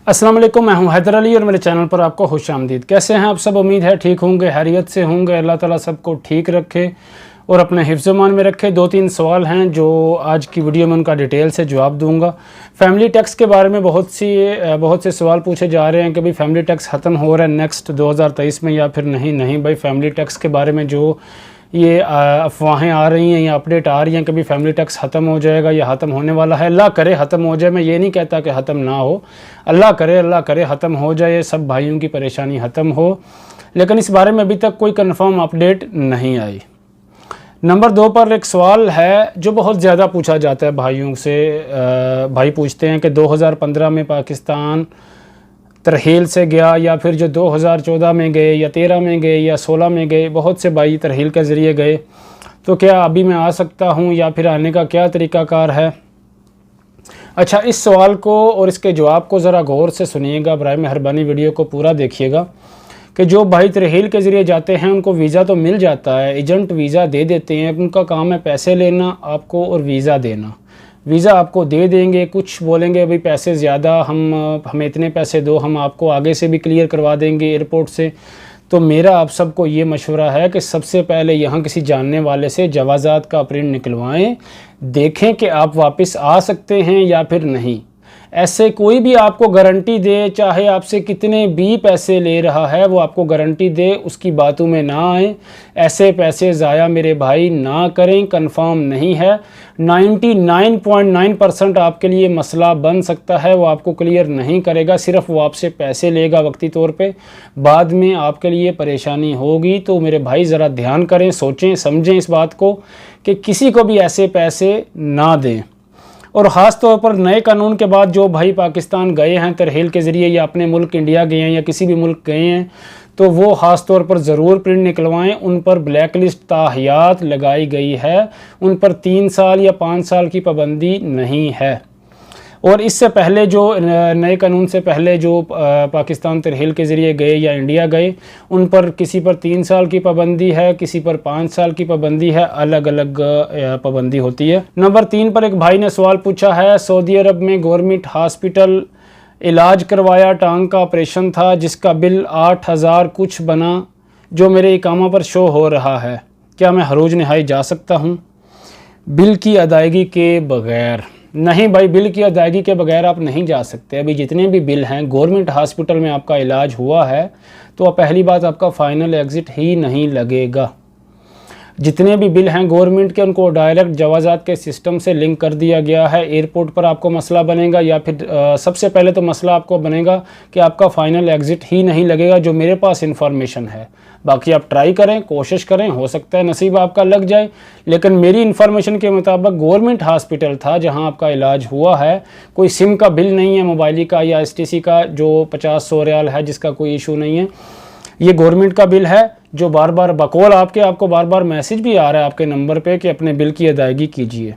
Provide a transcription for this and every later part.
अस्सलाम वालेकुम, मैं हूं हैदर अली और मेरे चैनल पर आपको खुशामदीद। कैसे हैं आप सब? उम्मीद है ठीक होंगे, हैरियत से होंगे। अल्लाह ताला सबको ठीक रखे और अपने हिफ्ज़-ओ-मान में रखे। 2-3 सवाल हैं जो आज की वीडियो में उनका डिटेल से जवाब दूंगा। फैमिली टैक्स के बारे में बहुत से सवाल पूछे जा रहे हैं कि भाई फैमिली टैक्स ख़त्म हो रहा है नेक्स्ट 2023 में या फिर नहीं भाई फैमिली टैक्स के बारे में जो ये अफवाहें आ रही हैं या अपडेट आ रही हैं कि भाई फैमिली टैक्स ख़त्म हो जाएगा या ख़त्म होने वाला है। अल्लाह करे ख़त्म हो जाए। मैं ये नहीं कहता कि ख़त्म ना हो, अल्लाह करे ख़त्म हो जाए, सब भाइयों की परेशानी ख़त्म हो, लेकिन इस बारे में अभी तक कोई कंफर्म अपडेट नहीं आई। नंबर 2 पर एक सवाल है जो बहुत ज़्यादा पूछा जाता है भाइयों से। भाई पूछते हैं कि 2015 में पाकिस्तान तरहील से गया या फिर जो 2014 में गए या 13 में गए या 16 में गए, बहुत से भाई तरहील के ज़रिए गए, तो क्या अभी मैं आ सकता हूं या फिर आने का क्या तरीक़ाकार है? अच्छा, इस सवाल को और इसके जवाब को ज़रा गौर से सुनिएगा, बराए मेहरबानी वीडियो को पूरा देखिएगा। कि जो भाई तरहील के ज़रिए जाते हैं उनको वीज़ा तो मिल जाता है, एजेंट वीज़ा दे देते हैं, उनका काम है पैसे लेना आपको और वीज़ा देना। वीज़ा आपको दे देंगे, कुछ बोलेंगे भाई पैसे ज़्यादा, हमें इतने पैसे दो, हम आपको आगे से भी क्लियर करवा देंगे एयरपोर्ट से। तो मेरा आप सबको ये मशवरा है कि सबसे पहले यहाँ किसी जानने वाले से जवाज़ात का प्रिंट निकलवाएं, देखें कि आप वापस आ सकते हैं या फिर नहीं। ऐसे कोई भी आपको गारंटी दे, चाहे आपसे कितने भी पैसे ले रहा है, वो आपको गारंटी दे, उसकी बातों में ना आए। ऐसे पैसे ज़ाया मेरे भाई ना करें, कंफर्म नहीं है। 99.9% आपके लिए मसला बन सकता है, वो आपको क्लियर नहीं करेगा, सिर्फ वो आपसे पैसे लेगा वक्ती तौर पे, बाद में आपके लिए परेशानी होगी। तो मेरे भाई ज़रा ध्यान करें, सोचें समझें इस बात को कि किसी को भी ऐसे पैसे ना दें। और ख़ास तौर पर नए कानून के बाद जो भाई पाकिस्तान गए हैं तरहील के ज़रिए या अपने मुल्क इंडिया गए हैं या किसी भी मुल्क गए हैं, तो वो ख़ास तौर पर ज़रूर प्रिंट निकलवाएं। उन पर ब्लैक लिस्ट ताहियात लगाई गई है, उन पर 3 साल या 5 साल की पाबंदी नहीं है। और इससे पहले जो नए कानून से पहले जो पाकिस्तान तरहील के ज़रिए गए या इंडिया गए, उन पर किसी पर 3 साल की पाबंदी है, किसी पर 5 साल की पाबंदी है, अलग अलग पाबंदी होती है। नंबर 3 पर एक भाई ने सवाल पूछा है, सऊदी अरब में गवर्नमेंट हॉस्पिटल इलाज करवाया, टांग का ऑपरेशन था जिसका बिल 8000 कुछ बना, जो मेरे इकामा पर शो हो रहा है, क्या मैं हरोज नहाई जा सकता हूँ बिल की अदायगी के बग़ैर? नहीं भाई, बिल की अदायगी के बगैर आप नहीं जा सकते। अभी जितने भी बिल हैं, गवर्नमेंट हॉस्पिटल में आपका इलाज हुआ है तो पहली बात आपका फ़ाइनल एग्ज़िट ही नहीं लगेगा। जितने भी बिल हैं गवर्नमेंट के, उनको डायरेक्ट जवाज़ात के सिस्टम से लिंक कर दिया गया है। एयरपोर्ट पर आपको मसला बनेगा या फिर सबसे पहले तो मसला आपको बनेगा कि आपका फ़ाइनल एग्ज़िट ही नहीं लगेगा, जो मेरे पास इंफॉर्मेशन है। बाकी आप ट्राई करें, कोशिश करें, हो सकता है नसीब आपका लग जाए, लेकिन मेरी इन्फॉर्मेशन के मुताबिक गवर्नमेंट हॉस्पिटल था जहां आपका इलाज हुआ है। कोई सिम का बिल नहीं है, मोबाइल का या STC का जो 50-100 रियाल है जिसका कोई इशू नहीं है। ये गवर्नमेंट का बिल है जो बार बार बकौल आपको बार बार मैसेज भी आ रहा है आपके नंबर पे कि अपने बिल की अदायगी कीजिए।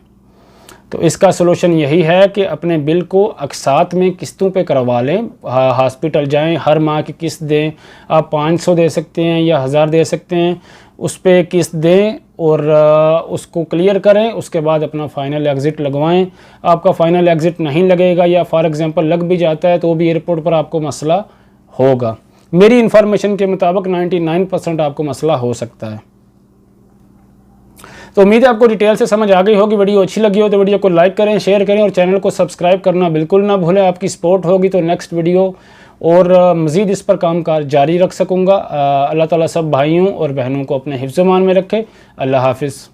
तो इसका सलूशन यही है कि अपने बिल को अक़सात में किस्तों पे करवा लें। हॉस्पिटल जाएं, हर माह की किस्त दें। आप 500 दे सकते हैं या 1000 दे सकते हैं, उस पर किस्त दें और उसको क्लियर करें। उसके बाद अपना फ़ाइनल एग्ज़िट लगवाएं। आपका फ़ाइनल एग्ज़िट नहीं लगेगा या फॉर एग्ज़ाम्पल लग भी जाता है तो भी एयरपोर्ट पर आपको मसला होगा। मेरी इन्फॉर्मेशन के मुताबिक 99% आपको मसला हो सकता है। तो उम्मीद है आपको डिटेल से समझ आ गई होगी। वीडियो अच्छी लगी हो तो वीडियो को लाइक करें, शेयर करें और चैनल को सब्सक्राइब करना बिल्कुल ना भूलें। आपकी सपोर्ट होगी तो नेक्स्ट वीडियो और मज़ीद इस पर कामकाज जारी रख सकूँगा। अल्लाह ताला सब भाइयों और बहनों को अपने हिफ्ज़-ओ-मान में रखे। अल्लाह हाफ़िज़।